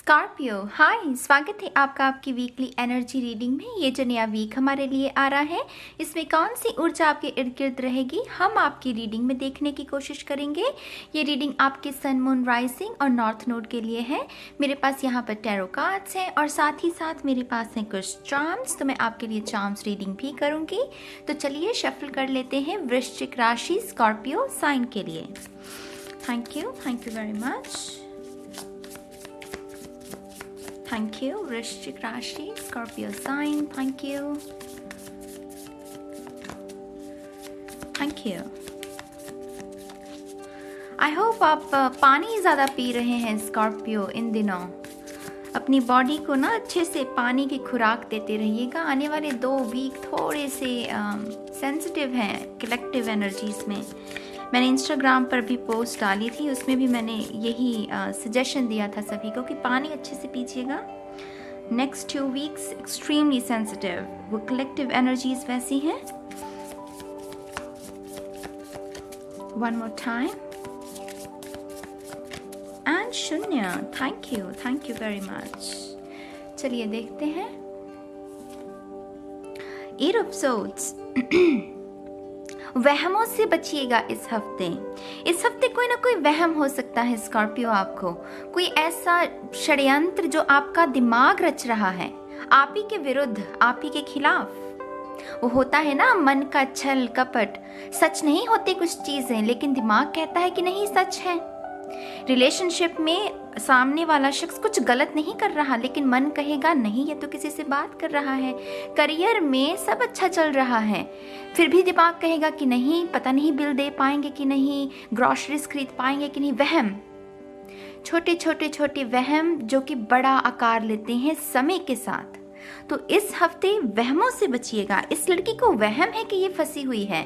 Scorpio, हाय, स्वागत है आपका आपकी वीकली एनर्जी रीडिंग में। ये जो नया वीक हमारे लिए आ रहा है, इसमें कौन सी ऊर्जा आपके इर्द गिर्द रहेगी, हम आपकी रीडिंग में देखने की कोशिश करेंगे। ये रीडिंग आपके सन, मून, राइजिंग और नॉर्थ नोड के लिए है। मेरे पास यहाँ पर टैरो कार्ड्स हैं और साथ ही साथ मेरे पास हैं कुछ चार्म्स, तो मैं आपके लिए चार्म्स रीडिंग भी करूँगी। तो चलिए शफल कर लेते हैं वृश्चिक राशि स्कॉर्पियो साइन के लिए। Thank you very much. Thank you, वृश्चिक राशि, Scorpio sign, thank you, thank you. I hope आप पानी ज़्यादा पी रहे हैं स्कॉर्पियो इन दिनों। अपनी बॉडी को ना अच्छे से पानी की खुराक देते रहिएगा। आने वाले 2 वीक थोड़े से सेंसिटिव हैं कलेक्टिव एनर्जीज में। मैंने इंस्टाग्राम पर भी पोस्ट डाली थी, उसमें भी मैंने यही सजेशन दिया था सभी को कि पानी अच्छे से पीजिएगा। नेक्स्ट 2 वीक्स एक्सट्रीमली सेंसिटिव, वो कलेक्टिव एनर्जीज वैसी हैं। वन मोर टाइम एंड शून्य, थैंक यू वेरी मच। चलिए देखते हैं। एट ऑफ सोर्ड्स, वहमों से बचिएगा इस हफ्ते कोई ना कोई वहम हो सकता है स्कॉर्पियो। आपको कोई ऐसा षड्यंत्र जो आपका दिमाग रच रहा है आप ही के विरुद्ध, आप ही के खिलाफ। वो होता है ना मन का छल कपट, सच नहीं होती कुछ चीजें लेकिन दिमाग कहता है कि नहीं सच है। रिलेशनशिप में सामने वाला शख्स कुछ गलत नहीं कर रहा लेकिन मन कहेगा नहीं ये तो किसी से बात कर रहा है। करियर में सब अच्छा चल रहा है फिर भी दिमाग कहेगा कि नहीं, पता नहीं बिल दे पाएंगे कि नहीं, ग्रोसरीज खरीद पाएंगे कि नहीं। वहम, छोटे वहम जो कि बड़ा आकार लेते हैं समय के साथ। तो इस हफ्ते वहमों से बचिएगा। इस लड़की को वहम है कि ये फंसी हुई है,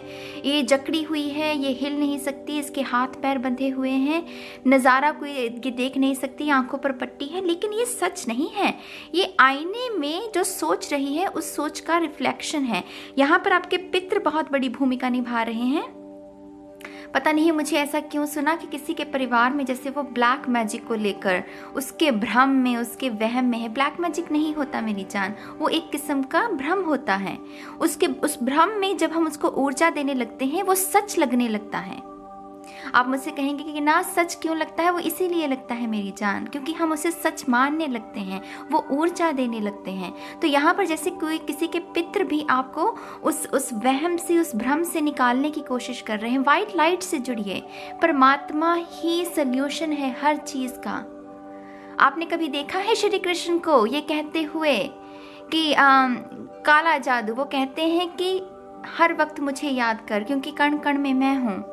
ये जकड़ी हुई है, ये हिल नहीं सकती, इसके हाथ पैर बंधे हुए हैं, नज़ारा कोई ये देख नहीं सकती, आंखों पर पट्टी है। लेकिन ये सच नहीं है, ये आईने में जो सोच रही है उस सोच का रिफ्लेक्शन है। यहाँ पर आपके पितृ बहुत बड़ी भूमिका निभा रहे हैं। पता नहीं मुझे ऐसा क्यों सुना कि किसी के परिवार में जैसे वो ब्लैक मैजिक को लेकर उसके भ्रम में, उसके वहम में है। ब्लैक मैजिक नहीं होता मेरी जान, वो एक किस्म का भ्रम होता है। उस भ्रम में जब हम उसको ऊर्जा देने लगते हैं वो सच लगने लगता है। आप मुझसे कहेंगे कि ना सच क्यों लगता है, वो इसीलिए लगता है मेरी जान क्योंकि हम उसे सच मानने लगते हैं, वो ऊर्जा देने लगते हैं। तो यहाँ पर जैसे कोई किसी के पितृ भी आपको उस वहम से, उस भ्रम से निकालने की कोशिश कर रहे हैं। वाइट लाइट से जुड़िए, परमात्मा ही सल्यूशन है हर चीज़ का। आपने कभी देखा है श्री कृष्ण को ये कहते हुए कि काला जादू, वो कहते हैं कि हर वक्त मुझे याद कर क्योंकि कण कण में मैं हूँ,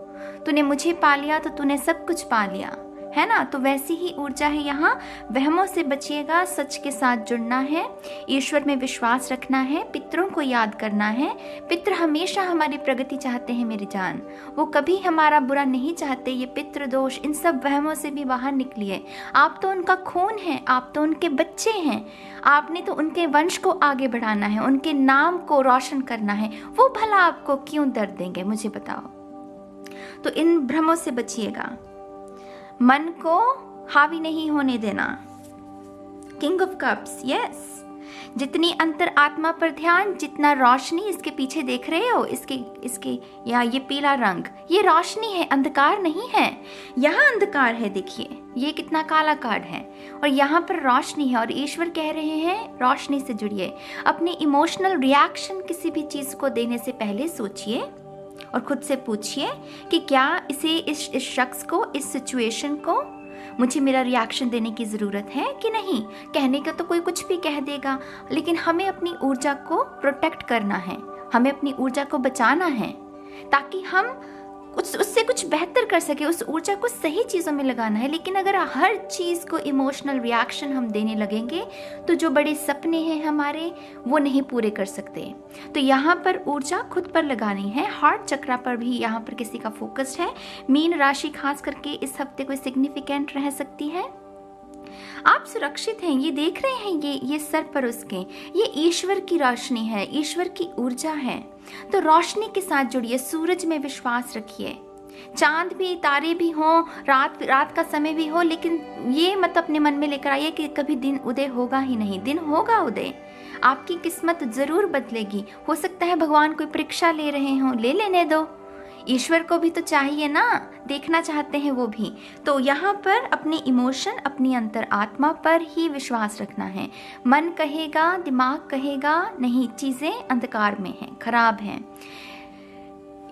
तूने मुझे पा लिया तो तूने सब कुछ पा लिया, है ना। तो वैसी ही ऊर्जा है यहाँ। वहमों से बचिएगा, सच के साथ जुड़ना है, ईश्वर में विश्वास रखना है, पितरों को याद करना है। पितृ हमेशा हमारी प्रगति चाहते हैं मेरी जान, वो कभी हमारा बुरा नहीं चाहते। ये पितृ दोष, इन सब वहमों से भी बाहर निकलिए। आप तो उनका खून है, आप तो उनके बच्चे हैं, आपने तो उनके वंश को आगे बढ़ाना है, उनके नाम को रोशन करना है। वो भला आपको क्यों दर्द देंगे मुझे बताओ। तो इन भ्रमों से बचिएगा, मन को हावी नहीं होने देना। King of cups, yes. जितनी अंतर आत्मा पर ध्यान, जितना रोशनी, इसके पीछे देख रहे हो, इसके या ये पीला रंग, ये रोशनी है, अंधकार नहीं है। यहाँ अंधकार है, देखिए ये कितना काला कार्ड है और यहाँ पर रोशनी है। और ईश्वर कह रहे हैं रोशनी से जुड़िए। अपने इमोशनल रिएक्शन किसी भी चीज को देने से पहले सोचिए और खुद से पूछिए कि क्या इस शख्स को, इस सिचुएशन को मुझे मेरा रिएक्शन देने की ज़रूरत है कि नहीं। कहने का तो कोई कुछ भी कह देगा, लेकिन हमें अपनी ऊर्जा को प्रोटेक्ट करना है, हमें अपनी ऊर्जा को बचाना है ताकि हम उससे कुछ बेहतर कर सके। उस ऊर्जा को सही चीज़ों में लगाना है। लेकिन अगर हर चीज़ को इमोशनल रिएक्शन हम देने लगेंगे तो जो बड़े सपने हैं हमारे वो नहीं पूरे कर सकते। तो यहाँ पर ऊर्जा खुद पर लगानी है। हार्ट चक्रा पर भी यहाँ पर किसी का फोकस है। मीन राशि खास करके इस हफ्ते कोई सिग्निफिकेंट रह सकती है। आप सुरक्षित हैं, ये देख रहे हैं, ये सर पर उसके, ये ईश्वर की रोशनी है, ईश्वर की ऊर्जा है। तो रोशनी के साथ जुड़िए, सूरज में विश्वास रखिए। चांद भी, तारे भी हों, रात का समय भी हो, लेकिन ये मत अपने मन में लेकर आइए कि कभी दिन उदय होगा ही नहीं। दिन होगा उदय, आपकी किस्मत जरूर बदलेगी। हो सकता है भगवान कोई परीक्षा ले रहे हों, ले लेने दो, ईश्वर को भी तो चाहिए ना, देखना चाहते हैं वो भी। तो यहाँ पर अपने इमोशन, अपनी अंतर आत्मा पर ही विश्वास रखना है। मन कहेगा, दिमाग कहेगा नहीं, चीजें अंधकार में हैं, खराब हैं।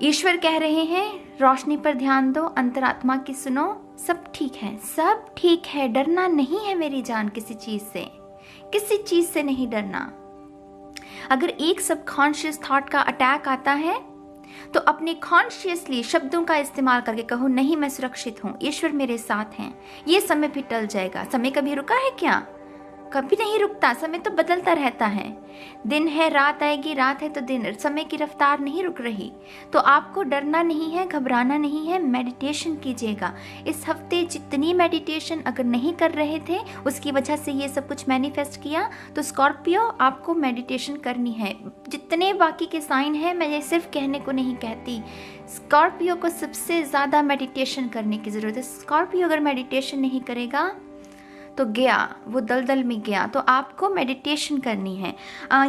ईश्वर कह रहे हैं रोशनी पर ध्यान दो, अंतरात्मा की सुनो, सब ठीक है, सब ठीक है, डरना नहीं है मेरी जान, किसी चीज से, किसी चीज से नहीं डरना। अगर एक सबकॉन्शियस थॉट का अटैक आता है तो अपने कॉन्शियसली शब्दों का इस्तेमाल करके कहो, नहीं मैं सुरक्षित हूं, ईश्वर मेरे साथ हैं, ये समय भी टल जाएगा। समय कभी रुका है क्या? कभी नहीं रुकता, समय तो बदलता रहता है। दिन है रात आएगी, रात है तो दिन, समय की रफ्तार नहीं रुक रही। तो आपको डरना नहीं है, घबराना नहीं है, मेडिटेशन कीजिएगा। इस हफ्ते जितनी मेडिटेशन अगर नहीं कर रहे थे, उसकी वजह से ये सब कुछ मैनिफेस्ट किया, तो स्कॉर्पियो आपको मेडिटेशन करनी है। जितने बाकी के साइन हैं, मैं ये सिर्फ कहने को नहीं कहती, स्कॉर्पियो को सबसे ज़्यादा मेडिटेशन करने की ज़रूरत है। स्कॉर्पियो अगर मेडिटेशन नहीं करेगा तो गया, वो दलदल में गया। तो आपको मेडिटेशन करनी है।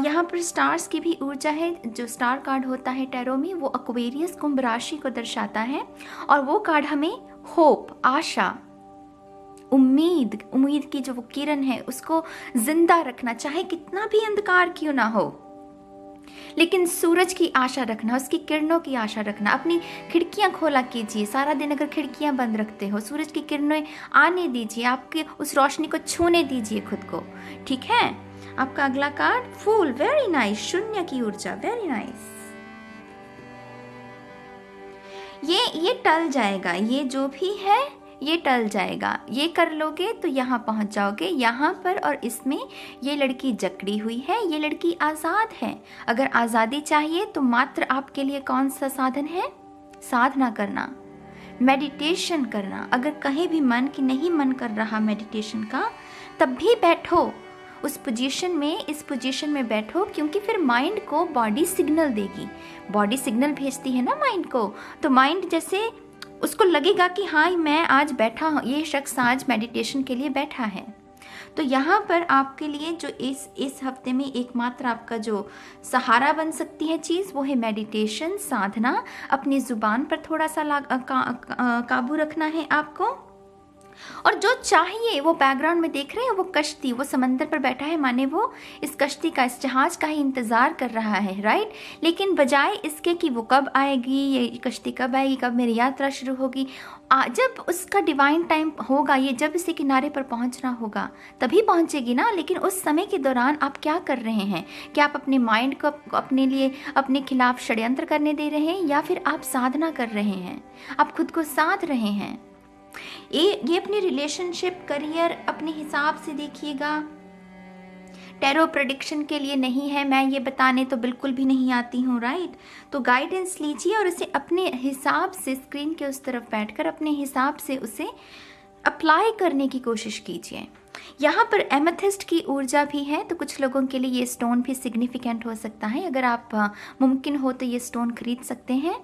यहाँ पर स्टार्स की भी ऊर्जा है। जो स्टार कार्ड होता है टैरो में, वो एक्वेरियस कुंभ राशि को दर्शाता है, और वो कार्ड हमें होप, आशा, उम्मीद की जो वो किरण है उसको जिंदा रखना, चाहे कितना भी अंधकार क्यों ना हो, लेकिन सूरज की आशा रखना, उसकी किरणों की आशा रखना। अपनी खिड़कियां खोला कीजिए, सारा दिन अगर खिड़कियां बंद रखते हो, सूरज की किरणें आने दीजिए, आपके उस रोशनी को छूने दीजिए खुद को, ठीक है। आपका अगला कार्ड फूल, वेरी नाइस, शून्य की ऊर्जा, वेरी नाइस। ये टल जाएगा, ये जो भी है ये टल जाएगा। ये कर लोगे तो यहाँ पहुँच जाओगे। यहाँ पर और इसमें ये लड़की जकड़ी हुई है, ये लड़की आज़ाद है। अगर आज़ादी चाहिए तो मात्र आपके लिए कौन सा साधन है? साधना करना, मेडिटेशन करना। अगर कहीं भी मन की नहीं मन कर रहा मेडिटेशन का, तब भी बैठो उस पोजीशन में, इस पोजीशन में बैठो, क्योंकि फिर माइंड को बॉडी सिग्नल देगी। बॉडी सिग्नल भेजती है ना माइंड को, तो माइंड जैसे उसको लगेगा कि हाँ मैं आज बैठा हूँ, ये शख्स आज मेडिटेशन के लिए बैठा है। तो यहाँ पर आपके लिए जो इस हफ्ते में एकमात्र आपका जो सहारा बन सकती है चीज़, वो है मेडिटेशन, साधना। अपनी ज़ुबान पर थोड़ा सा काबू रखना है आपको। और जो चाहिए वो बैकग्राउंड में देख रहे हैं, वो कश्ती, वो समंदर पर बैठा है, माने वो इस कश्ती का, इस जहाज का ही इंतज़ार कर रहा है, राइट। लेकिन बजाय इसके कि वो कब आएगी, ये कश्ती कब आएगी, कब मेरी यात्रा शुरू होगी, जब उसका डिवाइन टाइम होगा, ये जब इसे किनारे पर पहुंचना होगा तभी पहुंचेगी ना। लेकिन उस समय के दौरान आप क्या कर रहे हैं? क्या आप अपने माइंड को अपने लिए, अपने खिलाफ षड्यंत्र करने दे रहे हैं, या फिर आप साधना कर रहे हैं, आप खुद को साध रहे हैं? ये अपनी रिलेशनशिप, करियर अपने हिसाब से देखिएगा। टैरो प्रेडिक्शन के लिए नहीं है, मैं ये बताने तो बिल्कुल भी नहीं आती हूँ, राइट। तो गाइडेंस लीजिए और उसे अपने हिसाब से, स्क्रीन के उस तरफ बैठकर अपने हिसाब से उसे अप्लाई करने की कोशिश कीजिए। यहाँ पर एमेथिस्ट की ऊर्जा भी है, तो कुछ लोगों के लिए ये स्टोन भी सिग्निफिकेंट हो सकता है। अगर आप मुमकिन हो तो ये स्टोन खरीद सकते हैं।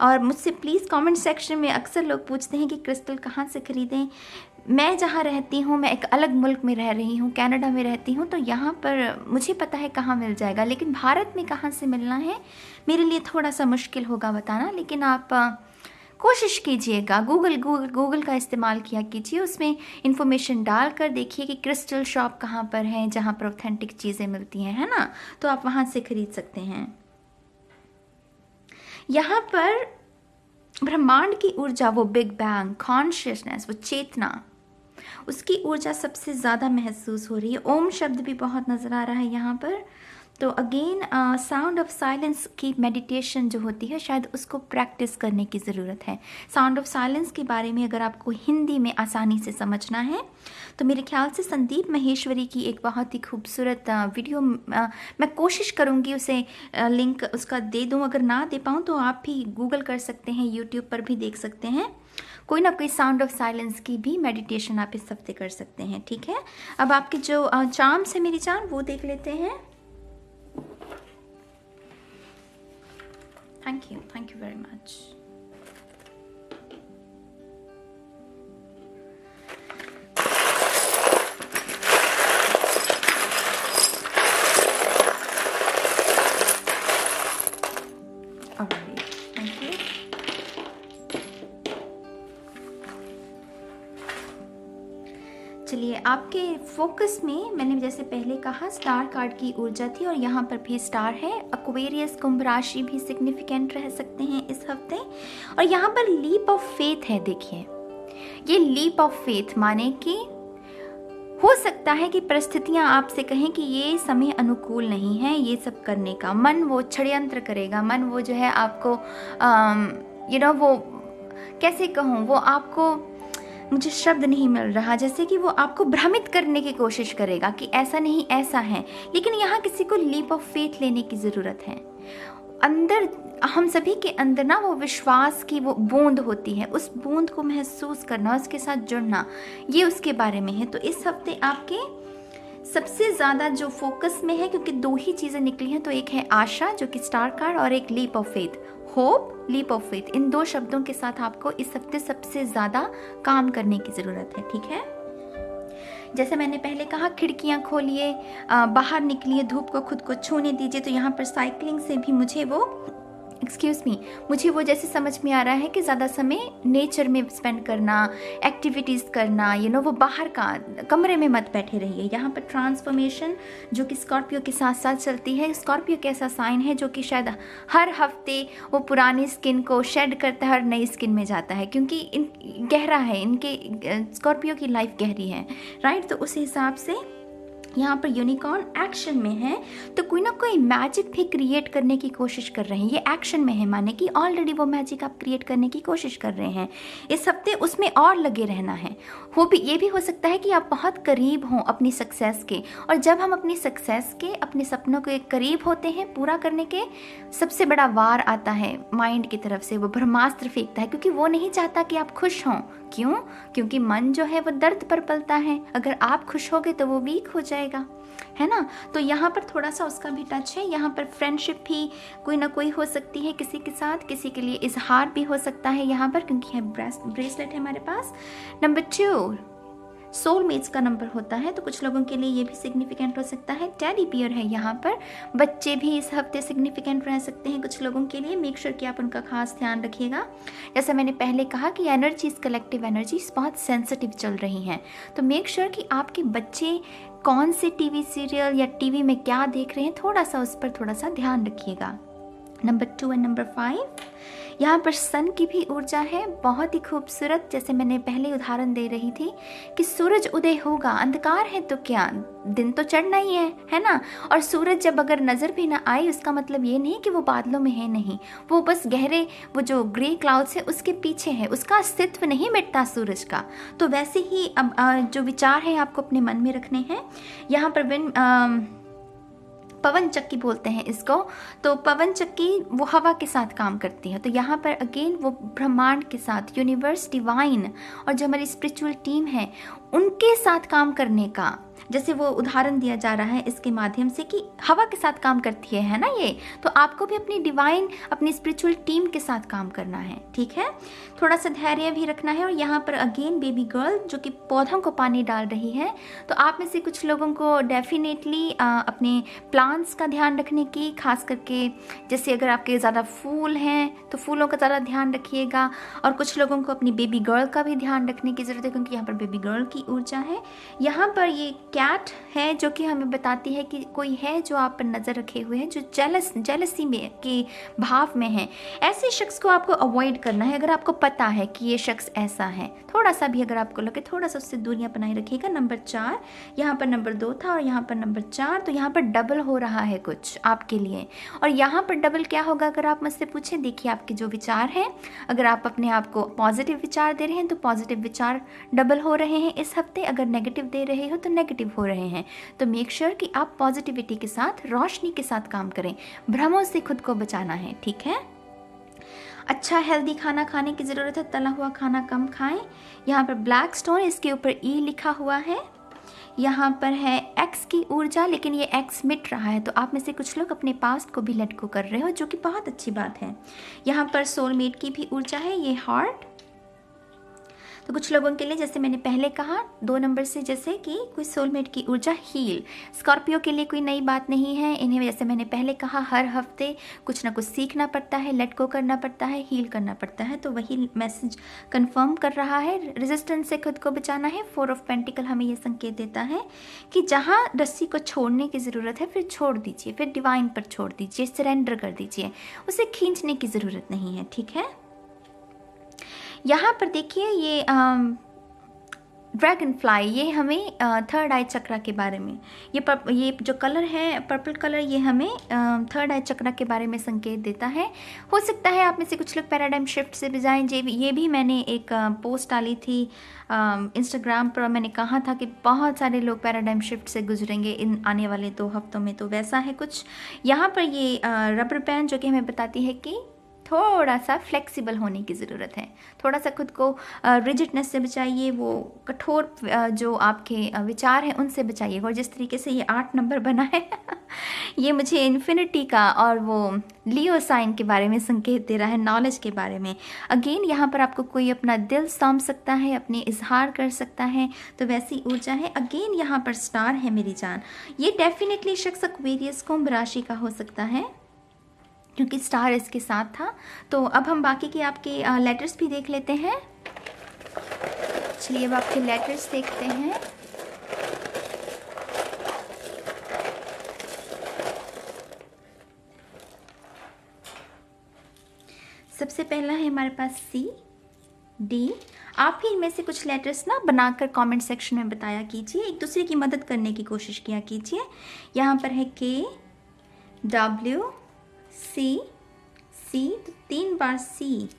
और मुझसे प्लीज़ कमेंट सेक्शन में अक्सर लोग पूछते हैं कि क्रिस्टल कहाँ से खरीदें। मैं जहाँ रहती हूँ, मैं एक अलग मुल्क में रह रही हूँ, कनाडा में रहती हूँ, तो यहाँ पर मुझे पता है कहाँ मिल जाएगा, लेकिन भारत में कहाँ से मिलना है मेरे लिए थोड़ा सा मुश्किल होगा बताना। लेकिन आप कोशिश कीजिएगा, गूगल का इस्तेमाल किया कीजिए, उसमें इंफॉर्मेशन डालकर देखिए कि क्रिस्टल शॉप कहाँ पर है जहाँ पर ऑथेंटिक चीज़ें मिलती हैं, है ना, तो आप वहाँ से खरीद सकते हैं। यहाँ पर ब्रह्मांड की ऊर्जा, वो बिग बैंग, कॉन्शियसनेस, वो चेतना, उसकी ऊर्जा सबसे ज़्यादा महसूस हो रही है। ओम शब्द भी बहुत नज़र आ रहा है यहाँ पर। तो अगेन साउंड ऑफ साइलेंस की मेडिटेशन जो होती है, शायद उसको प्रैक्टिस करने की ज़रूरत है। साउंड ऑफ साइलेंस के बारे में अगर आपको हिंदी में आसानी से समझना है तो मेरे ख्याल से संदीप महेश्वरी की एक बहुत ही खूबसूरत वीडियो, मैं कोशिश करूँगी उसे लिंक उसका दे दूँ। अगर ना दे पाऊँ तो आप भी गूगल कर सकते हैं, यूट्यूब पर भी देख सकते हैं। कोई ना कोई साउंड ऑफ साइलेंस की भी मेडिटेशन आप इस हफ्ते कर सकते हैं, ठीक है। अब आपके जो चार्म्स है मेरी जान, वो देख लेते हैं। Thank you very much. Thank you. चलिए, आपके फोकस में मैंने जैसे पहले कहा स्टार कार्ड की ऊर्जा थी और यहाँ पर भी स्टार है। एक्वेरियस कुंभ राशि भी सिग्निफिकेंट रह सकते हैं इस हफ्ते। और यहाँ पर लीप ऑफ फेथ है। देखिए, ये लीप ऑफ फेथ माने कि हो सकता है कि परिस्थितियां आपसे कहें कि ये समय अनुकूल नहीं है ये सब करने का। मन वो षड्यंत्र करेगा, मन वो जो है आपको वो कैसे कहूँ, वो आपको, मुझे शब्द नहीं मिल रहा, जैसे कि वो आपको भ्रमित करने की कोशिश करेगा कि ऐसा नहीं ऐसा है। लेकिन यहाँ किसी को लीप ऑफ फेथ लेने की ज़रूरत है। अंदर, हम सभी के अंदर ना वो विश्वास की वो बूंद होती है, उस बूंद को महसूस करना, उसके साथ जुड़ना, ये उसके बारे में है। तो इस हफ्ते आपके सबसे ज़्यादा जो फोकस में है, क्योंकि दो ही चीज़ें निकली हैं, तो एक है आशा जो कि स्टार कार्ड, और एक leap of faith, hope, leap of faith. इन दो शब्दों के साथ आपको इस हफ्ते सबसे ज़्यादा काम करने की ज़रूरत है। ठीक है, जैसे मैंने पहले कहा, खिड़कियां खोलिए, बाहर निकलिए, धूप को खुद को छूने दीजिए। तो यहाँ पर साइकिलिंग से भी मुझे वो जैसे समझ में आ रहा है कि ज़्यादा समय नेचर में स्पेंड करना, एक्टिविटीज़ करना, वो बाहर का, कमरे में मत बैठे रहिए। यहाँ पर ट्रांसफॉर्मेशन जो कि स्कॉर्पियो के साथ साथ चलती है। स्कॉर्पियो एक ऐसा साइन है जो कि शायद हर हफ्ते वो पुरानी स्किन को शेड करता है और नई स्किन में जाता है, क्योंकि गहरा है, इनके स्कॉर्पियो की लाइफ गहरी है, राइट। तो उस हिसाब से यहाँ पर यूनिकॉर्न एक्शन में है, तो कोई ना कोई मैजिक भी क्रिएट करने की कोशिश कर रहे हैं। ये एक्शन में है, माने कि ऑलरेडी वो मैजिक आप क्रिएट करने की कोशिश कर रहे हैं इस हफ्ते, उसमें और लगे रहना है। ये भी हो सकता है कि आप बहुत करीब हों अपनी सक्सेस के, और जब हम अपनी सक्सेस के, अपने सपनों के करीब होते हैं पूरा करने के, सबसे बड़ा वार आता है माइंड की तरफ से, वो ब्रह्मास्त्र फेंकता है, क्योंकि वो नहीं चाहता कि आप खुश हों। क्यों? क्योंकि मन जो है वो दर्द पर पलता है। अगर आप खुश होगे तो वो वीक हो जाएगा, है ना। तो यहाँ पर थोड़ा सा उसका भी टच है। यहाँ पर फ्रेंडशिप भी कोई ना कोई हो सकती है किसी के साथ, किसी के लिए इजहार भी हो सकता है यहाँ पर, क्योंकि ब्रेसलेट है हमारे पास। नंबर 2 सोलमेट्स का नंबर होता है, तो कुछ लोगों के लिए ये भी सिग्निफिकेंट हो सकता है। टेडी बियर है यहाँ पर। बच्चे भी इस हफ्ते सिग्निफिकेंट रह सकते हैं कुछ लोगों के लिए। मेक श्योर कि आप उनका खास ध्यान रखिएगा। जैसे मैंने पहले कहा कि एनर्जीज, कलेक्टिव एनर्जीज बहुत सेंसिटिव चल रही हैं, तो मेक श्योर कि आपके बच्चे कौन से टीवी सीरियल या टीवी में क्या देख रहे हैं, थोड़ा सा उस पर थोड़ा सा ध्यान रखिएगा। नंबर 2 और नंबर 5 यहाँ पर सन की भी ऊर्जा है, बहुत ही खूबसूरत। जैसे मैंने पहले उदाहरण दे रही थी कि सूरज उदय होगा, अंधकार है तो क्या, दिन तो चढ़ना ही है ना। और सूरज जब अगर नज़र भी ना आए, उसका मतलब ये नहीं कि वो बादलों में है, नहीं, वो बस गहरे, वो जो ग्रे क्लाउड्स है उसके पीछे है, उसका अस्तित्व नहीं मिटता सूरज का। तो वैसे ही अब जो विचार है आपको अपने मन में रखने हैं। यहाँ पर पवन चक्की बोलते हैं इसको, तो पवन चक्की वो हवा के साथ काम करती है। तो यहाँ पर अगेन वो ब्रह्मांड के साथ, यूनिवर्स, डिवाइन और जो हमारी स्पिरिचुअल टीम है उनके साथ काम करने का, जैसे वो उदाहरण दिया जा रहा है इसके माध्यम से कि हवा के साथ काम करती है ना ये, तो आपको भी अपनी डिवाइन, अपनी स्पिरिचुअल टीम के साथ काम करना है। ठीक है, थोड़ा सा धैर्य भी रखना है। और यहाँ पर अगेन बेबी गर्ल जो कि पौधों को पानी डाल रही है, तो आप में से कुछ लोगों को डेफिनेटली अपने प्लांट्स का ध्यान रखने की, खास करके जैसे अगर आपके ज़्यादा फूल हैं तो फूलों का ज़्यादा ध्यान रखिएगा। और कुछ लोगों को अपनी बेबी गर्ल का भी ध्यान रखने की ज़रूरत है, क्योंकि यहाँ पर बेबी गर्ल की ऊर्जा है। यहाँ पर ये कैट है जो कि हमें बताती है कि कोई है जो आप पर नज़र रखे हुए है, जो जेलसी में के भाव में है। ऐसे शख्स को आपको अवॉइड करना है। अगर आपको पता है कि ये शख्स ऐसा है, थोड़ा सा भी अगर आपको लगे, थोड़ा सा उससे दूरियां बनाए रखिएगा। नंबर 4, यहाँ पर नंबर 2 था और यहाँ पर नंबर 4, तो यहाँ पर डबल हो रहा है कुछ आपके लिए। और यहाँ पर डबल क्या होगा अगर आप मुझसे पूछें, देखिए आपके जो विचार हैं, अगर आप अपने आप को पॉजिटिव विचार दे रहे हैं तो पॉजिटिव विचार डबल हो रहे हैं इस हफ्ते, अगर नेगेटिव दे रहे हो तो नेगेटिव हो रहे हैं। तो मेक श्योर कि आप पॉजिटिविटी के साथ, रोशनी के साथ काम करें, भ्रमों से खुद को बचाना है। ठीक है, अच्छा हेल्दी खाना खाने की ज़रूरत है, तला हुआ खाना कम खाएं। यहाँ पर ब्लैक स्टोन, इसके ऊपर ई लिखा हुआ है। यहाँ पर है एक्स की ऊर्जा, लेकिन ये एक्स मिट रहा है, तो आप में से कुछ लोग अपने पास्ट को भी लेट गो कर रहे हो, जो कि बहुत अच्छी बात है। यहाँ पर सोलमेट की भी ऊर्जा है, ये हार्ट। तो कुछ लोगों के लिए, जैसे मैंने पहले कहा 2 नंबर से, जैसे कि कोई सोलमेट की ऊर्जा हील। स्कॉर्पियो के लिए कोई नई बात नहीं है, इन्हें जैसे मैंने पहले कहा हर हफ्ते कुछ ना कुछ सीखना पड़ता है, लेट गो करना पड़ता है, हील करना पड़ता है। तो वही मैसेज कंफर्म कर रहा है, रेजिस्टेंस से खुद को बचाना है। 4 ऑफ पेंटिकल हमें ये संकेत देता है कि जहाँ रस्सी को छोड़ने की ज़रूरत है फिर छोड़ दीजिए, फिर डिवाइन पर छोड़ दीजिए, सरेंडर कर दीजिए, उसे खींचने की ज़रूरत नहीं है। ठीक है, यहाँ पर देखिए ये ड्रैगन फ्लाई, ये हमें थर्ड आई चक्रा के बारे में, ये जो कलर है पर्पल कलर, ये हमें थर्ड आई चक्रा के बारे में संकेत देता है। हो सकता है आप में से कुछ लोग पैराडाइम शिफ्ट से भी जाएं। ये भी मैंने एक पोस्ट डाली थी इंस्टाग्राम पर, मैंने कहा था कि बहुत सारे लोग पैराडाइम शिफ्ट से गुजरेंगे इन आने वाले 2 हफ्तों में, तो वैसा है कुछ। यहाँ पर ये रबर बैंड जो कि हमें बताती है कि थोड़ा सा फ्लेक्सिबल होने की ज़रूरत है, थोड़ा सा खुद को रिजिडनेस से बचाइए, वो कठोर जो आपके विचार हैं उनसे बचाइए। और जिस तरीके से ये 8 नंबर बना है ये मुझे इन्फिनिटी का और वो लियो साइन के बारे में संकेत दे रहा है, नॉलेज के बारे में। अगेन यहाँ पर आपको कोई अपना दिल सौंप सकता है, अपने इजहार कर सकता है, तो वैसी ऊर्जा है। अगेन यहाँ पर स्टार है मेरी जान, ये डेफिनेटली शख्स एक्वेरियस कुंभ राशि का हो सकता है क्योंकि स्टार इसके साथ था। तो अब हम बाकी के आपके लेटर्स भी देख लेते हैं। चलिए अब आपके लेटर्स देखते हैं। सबसे पहला है हमारे पास सी डी। आप ही इनमें से कुछ लेटर्स ना बनाकर कमेंट सेक्शन में बताया कीजिए, एक दूसरे की मदद करने की कोशिश किया कीजिए। यहाँ पर है के डब्ल्यू सी, सी तो 3 बार सी।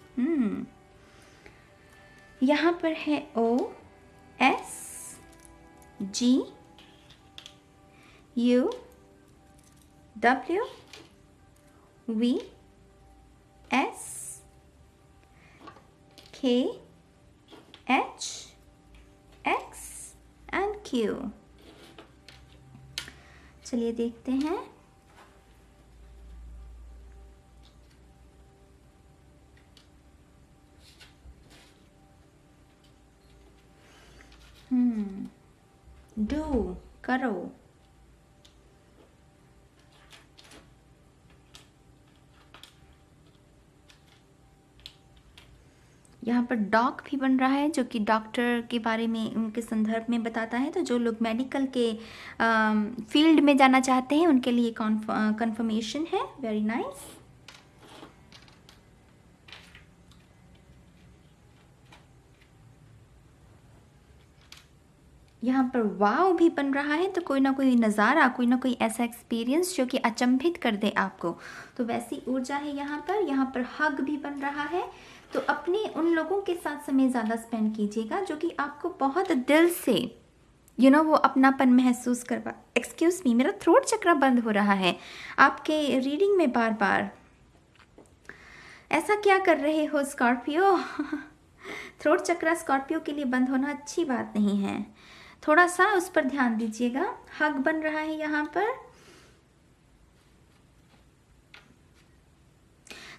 यहाँ पर है O S G U W V S K H X and Q. चलिए देखते हैं। डू करो, यहाँ पर डॉग भी बन रहा है जो कि डॉक्टर के बारे में उनके संदर्भ में बताता है। तो जो लोग मेडिकल के फील्ड में जाना चाहते हैं उनके लिए कंफर्मेशन है। Very nice. यहाँ पर वाव भी बन रहा है, तो कोई ना कोई नज़ारा, कोई ना कोई ऐसा एक्सपीरियंस जो कि अचंभित कर दे आपको, तो वैसी ऊर्जा है यहाँ पर। यहाँ पर हग भी बन रहा है, तो अपने उन लोगों के साथ समय ज़्यादा स्पेंड कीजिएगा जो कि आपको बहुत दिल से वो अपनापन महसूस करवा। एक्सक्यूज़ मी, मेरा थ्रोट चक्र बंद हो रहा है आपके रीडिंग में बार बार। ऐसा क्या कर रहे हो स्कॉर्पियो? थ्रोट चक्र स्कॉर्पियो के लिए बंद होना अच्छी बात नहीं है, थोड़ा सा उस पर ध्यान दीजिएगा। हग बन रहा है यहाँ पर।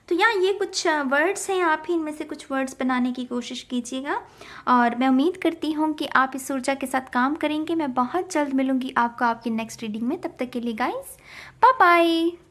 तो यहाँ ये कुछ वर्ड्स हैं, आप ही इनमें से कुछ वर्ड्स बनाने की कोशिश कीजिएगा और मैं उम्मीद करती हूँ कि आप इस ऊर्जा के साथ काम करेंगे। मैं बहुत जल्द मिलूँगी आपको आपकी नेक्स्ट रीडिंग में। तब तक के लिए गाइस बाय बाय।